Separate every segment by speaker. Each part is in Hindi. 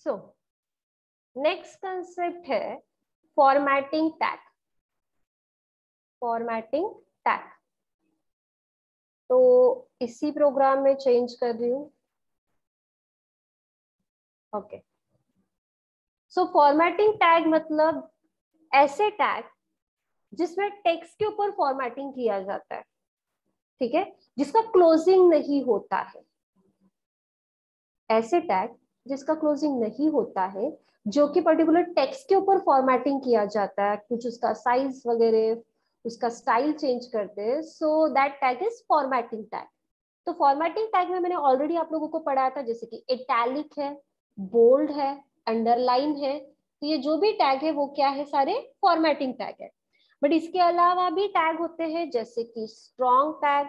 Speaker 1: सो नेक्स्ट कंसेप्ट है फॉर्मेटिंग टैग। फॉर्मेटिंग टैग तो इसी प्रोग्राम में चेंज कर रही हूँ। ओके, सो फॉर्मेटिंग टैग मतलब ऐसे टैग जिसमें टेक्स्ट के ऊपर फॉर्मेटिंग किया जाता है, ठीक है, जिसका क्लोजिंग नहीं होता है। ऐसे टैग जिसका क्लोजिंग नहीं होता है, जो कि पर्टिकुलर टेक्स्ट के ऊपर फॉर्मेटिंग किया जाता है, कुछ उसका साइज वगैरह, उसका स्टाइल चेंज करते हैं, so that tag is formatting tag. तो फॉर्मेटिंग टैग में मैंने ऑलरेडी आप लोगों को पढ़ाया था, जैसे कि इटैलिक है, बोल्ड है, अंडरलाइन है। तो ये जो भी टैग है वो क्या है, सारे फॉर्मेटिंग टैग है। बट इसके अलावा भी टैग होते हैं, जैसे कि स्ट्रॉन्ग टैग।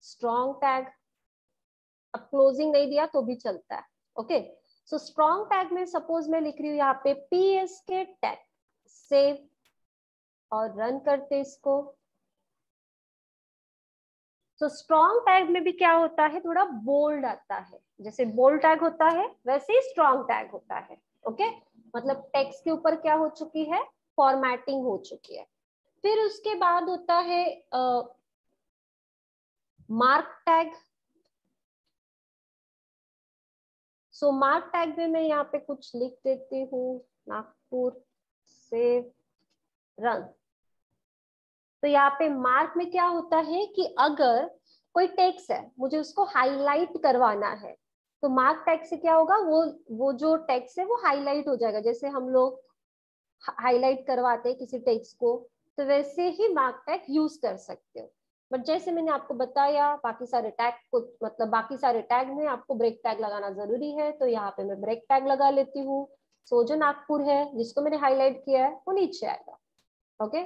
Speaker 1: स्ट्रॉन्ग टैग अब क्लोजिंग नहीं दिया तो भी चलता है। ओके, सो स्ट्रॉन्ग टैग में सपोज मैं लिख रही हूँ यहाँ पे PSK टैग, सेव और रन करते इसको। तो स्ट्रॉन्ग टैग में भी क्या होता है, थोड़ा बोल्ड आता है। जैसे बोल्ड टैग होता है वैसे ही स्ट्रॉन्ग टैग होता है। ओके, मतलब टेक्स्ट के ऊपर क्या हो चुकी है, फॉर्मेटिंग हो चुकी है। फिर उसके बाद होता है मार्क टैग। सो मार्क टैग में मैं यहाँ पे कुछ लिख देती हूँ, नागपुर, सेव, रन। तो यहाँ पे मार्क में क्या होता है कि अगर कोई टेक्स्ट है, मुझे उसको हाईलाइट करवाना है, तो मार्क टैग से क्या होगा, वो जो टेक्स्ट है वो हाईलाइट हो जाएगा। जैसे हम लोग हाईलाइट करवाते हैं किसी टेक्स्ट को, तो वैसे ही मार्क टैग यूज कर सकते हो। बट जैसे मैंने आपको बताया, बाकी सारे टैग को, मतलब बाकी सारे टैग में आपको ब्रेक टैग लगाना जरूरी है, तो यहाँ पे मैं ब्रेक टैग लगा लेती हूँ। सो जो नागपुर है जिसको मैंने हाईलाइट किया है वो नीचे आएगा। ओके,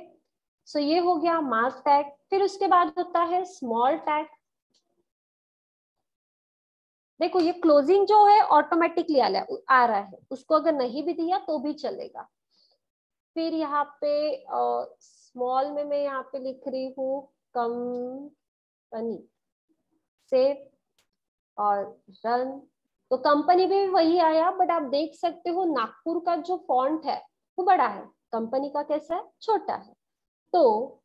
Speaker 1: सो ये हो गया मार्क टैग। फिर उसके बाद होता है स्मॉल टैग। देखो ये क्लोजिंग जो है ऑटोमेटिकली आ रहा है, उसको अगर नहीं भी दिया तो भी चलेगा। फिर यहाँ पे स्मॉल में मैं यहाँ पे लिख रही हूँ कंपनी, सेव और रन। तो कंपनी में भी वही आया, बट आप देख सकते हो नागपुर का जो फॉन्ट है वो बड़ा है, कंपनी का कैसा है, छोटा है। तो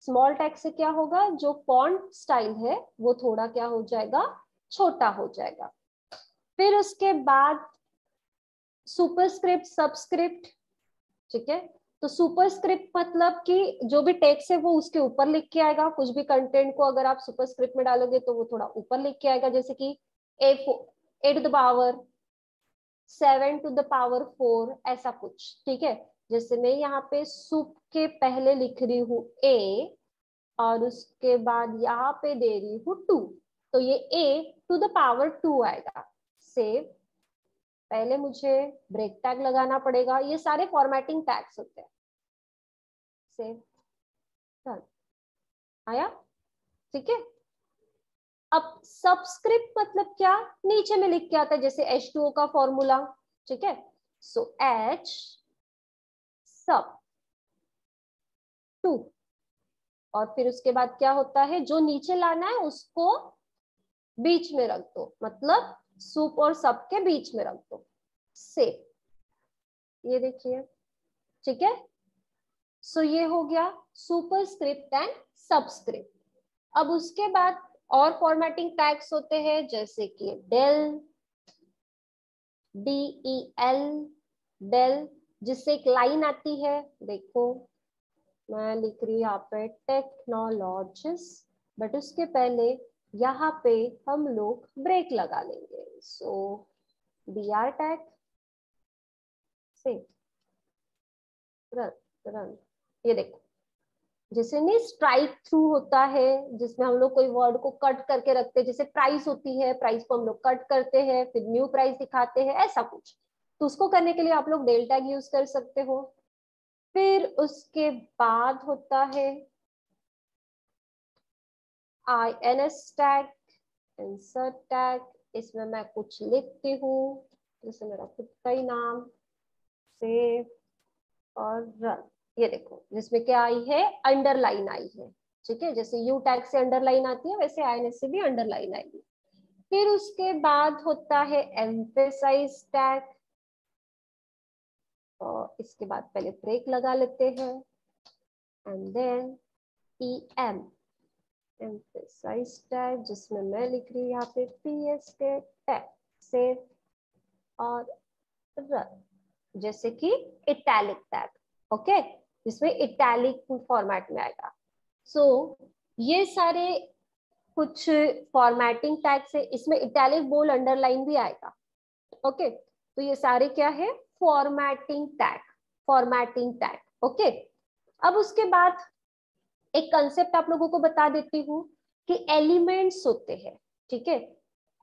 Speaker 1: स्मॉल टैग से क्या होगा, जो फॉन्ट स्टाइल है वो थोड़ा क्या हो जाएगा, छोटा हो जाएगा। फिर उसके बाद सुपरस्क्रिप्ट, सबस्क्रिप्ट, ठीक है। तो सुपरस्क्रिप्ट मतलब कि जो भी टेक्स्ट है वो उसके ऊपर लिख के आएगा। कुछ भी कंटेंट को अगर आप सुपरस्क्रिप्ट में डालोगे तो वो थोड़ा ऊपर लिख के आएगा, जैसे कि A to the power 7 to the power 4, ऐसा कुछ, ठीक है। जैसे मैं यहाँ पे सुप के पहले लिख रही हूँ ए, और उसके बाद यहाँ पे दे रही हूँ 2, तो ये A to the power 2 आएगा। सेव, पहले मुझे ब्रेक टैग लगाना पड़ेगा, ये सारे फॉर्मेटिंग टैग्स होते हैं। सेव, डन, आया, ठीक है। अब सबस्क्रिप्ट मतलब क्या, नीचे में लिख के आता है, जैसे H2O का फॉर्मूला, ठीक है। सो H सब 2, और फिर उसके बाद क्या होता है, जो नीचे लाना है उसको बीच में रख दो, मतलब सुप और सब के बीच में रख दो। सेव, ये देखिए, ठीक है। सो ये हो गया सुपरस्क्रिप्ट एंड सबस्क्रिप्ट। अब उसके बाद और फॉर्मेटिंग टैग्स होते हैं, जैसे कि डेल, DEL, डेल, जिससे एक लाइन आती है। देखो मैं लिख रही हूँ यहाँ पे टेक्नोलॉजिस, बट उसके पहले यहाँ पे हम लोग ब्रेक लगा लेंगे। सो BR टैग से रन, रन, ये देखो, जैसे नहीं स्ट्राइक थ्रू होता है, जिसमें हम लोग कोई वर्ड को कट करके रखते हैं, जैसे प्राइस होती है, प्राइस को हम लोग कट करते हैं फिर न्यू प्राइस दिखाते हैं, ऐसा कुछ। तो उसको करने के लिए आप लोग डेल टैग यूज कर सकते हो। फिर उसके बाद होता है INS टैग, इंसर्ट टैग। इसमें मैं कुछ लिखती हूँ, जैसे मेरा खुद का ही नाम, सेव और रन। ये देखो जिसमें क्या आई है, अंडरलाइन आई है, ठीक है। जैसे यू टैग से अंडरलाइन आती है, वैसे INS से भी अंडरलाइन आएगी। फिर उसके बाद होता है एम्फेसाइज टैग, और इसके बाद पहले ब्रेक लगा लेते हैं, and then EM emphasize tag, जिसमें मैं लिख रही हूँ यहाँ पे PS के टैग, सेव और रन, जैसे कि इटैलिक टैग, ओके, जिसमें इटैलिक फॉर्मेट में आएगा। सो ये सारे कुछ फॉर्मेटिंग टैग से, इसमें इटैलिक बोल्ड अंडरलाइन भी आएगा, ओके। तो ये सारे क्या है, formatting tag, formatting tag, okay. अब उसके बाद एक कंसेप्ट आप लोगों को बता देती हूँ कि एलिमेंट्स होते हैं, ठीक है,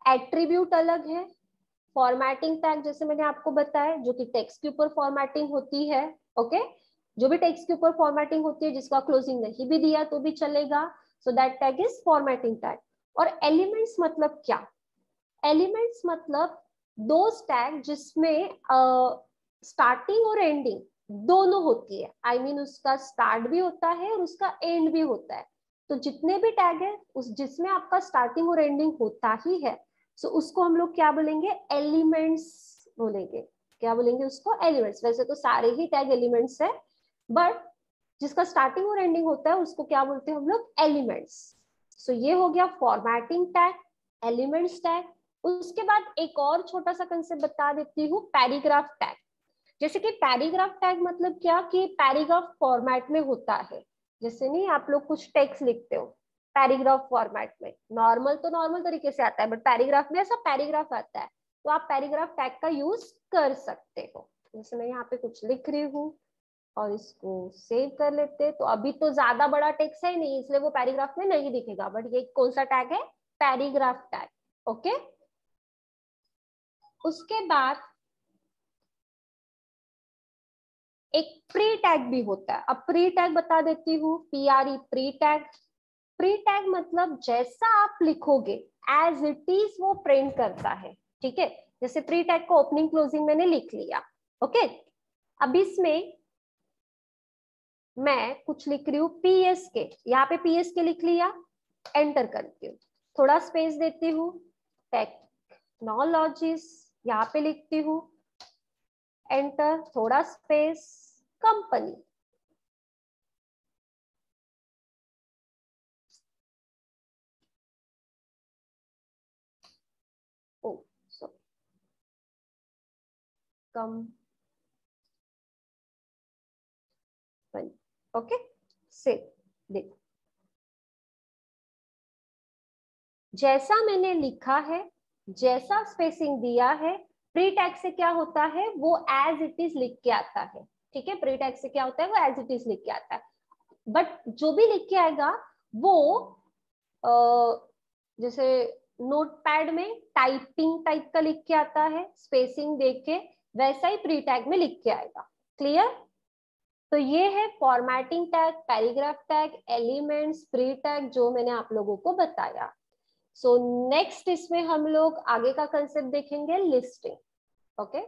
Speaker 1: एट्रीब्यूट अलग है, फॉर्मेटिंग टैग जैसे मैंने आपको बताया जो कि टेक्स्ट के ऊपर फॉर्मेटिंग होती है, ओके, जो भी टेक्स्ट के ऊपर फॉर्मेटिंग होती है जिसका क्लोजिंग नहीं भी दिया तो भी चलेगा, so that tag is formatting tag. और एलिमेंट्स मतलब क्या, एलिमेंट्स मतलब दो टैग जिसमें स्टार्टिंग और एंडिंग दोनों होती है, आई मीन उसका स्टार्ट भी होता है और उसका एंड भी होता है। तो जितने भी टैग है उस जिसमें आपका स्टार्टिंग और एंडिंग होता ही है, सो उसको हम लोग क्या बोलेंगे, एलिमेंट्स बोलेंगे। क्या बोलेंगे उसको, एलिमेंट्स। वैसे तो सारे ही टैग एलिमेंट्स है, बट जिसका स्टार्टिंग और एंडिंग होता है उसको क्या बोलते हैं हम लोग, एलिमेंट्स। सो ये हो गया फॉर्मेटिंग टैग, एलिमेंट्स टैग। उसके बाद एक और छोटा सा कंसेप्ट बता देती हूँ, पैराग्राफ टैग। जैसे कि पैराग्राफ टैग मतलब क्या, कि पैराग्राफ फॉर्मेट में होता है। जैसे नहीं आप लोग कुछ टेक्स्ट लिखते हो पैराग्राफ फॉर्मेट में, नॉर्मल तो नॉर्मल तरीके से आता है, बट पैराग्राफ में ऐसा पैराग्राफ आता है, तो आप पैराग्राफ टैग का यूज कर सकते हो। जैसे मैं यहाँ पे कुछ लिख रही हूँ और इसको सेव कर लेते हैं, तो अभी तो ज्यादा बड़ा टेक्स्ट है नहीं इसलिए वो पैराग्राफ में नहीं दिखेगा, बट ये कौन सा टैग है, पैराग्राफ टैग, ओके। उसके बाद एक प्री टैग भी होता है। अब प्री टैग बता देती हूँ, PRE, pre tag. Pre tag मतलब जैसा आप लिखोगे एज इट इज वो प्रिंट करता है, ठीक है। जैसे प्री टैग को ओपनिंग क्लोजिंग मैंने लिख लिया, ओके। अब इसमें मैं कुछ लिख रही हूँ PSK, यहाँ पे PSK लिख लिया, एंटर करती हूँ, थोड़ा स्पेस देती हूँ, टेक्नोलॉजीज यहाँ पे लिखती हूँ, एंटर, थोड़ा स्पेस, कंपनी, ओ सॉरी, कंपनी, ओके, सेव। देखो जैसा मैंने लिखा है, जैसा स्पेसिंग दिया है, प्री टैग से क्या होता है, वो एज इट इज लिख के आता है, ठीक है। प्री टैग से क्या होता है, वो एज इट इज लिख के आता है, बट जो भी लिख के आएगा वो जैसे नोटपैड में टाइपिंग टाइप का लिख के आता है, स्पेसिंग देख के, वैसा ही प्री टैग में लिख के आएगा। क्लियर। तो ये है formatting tag, paragraph tag, elements, pre tag, जो मैंने आप लोगों को बताया। सो नेक्स्ट इसमें हम लोग आगे का कंसेप्ट देखेंगे, लिस्टिंग, ओके।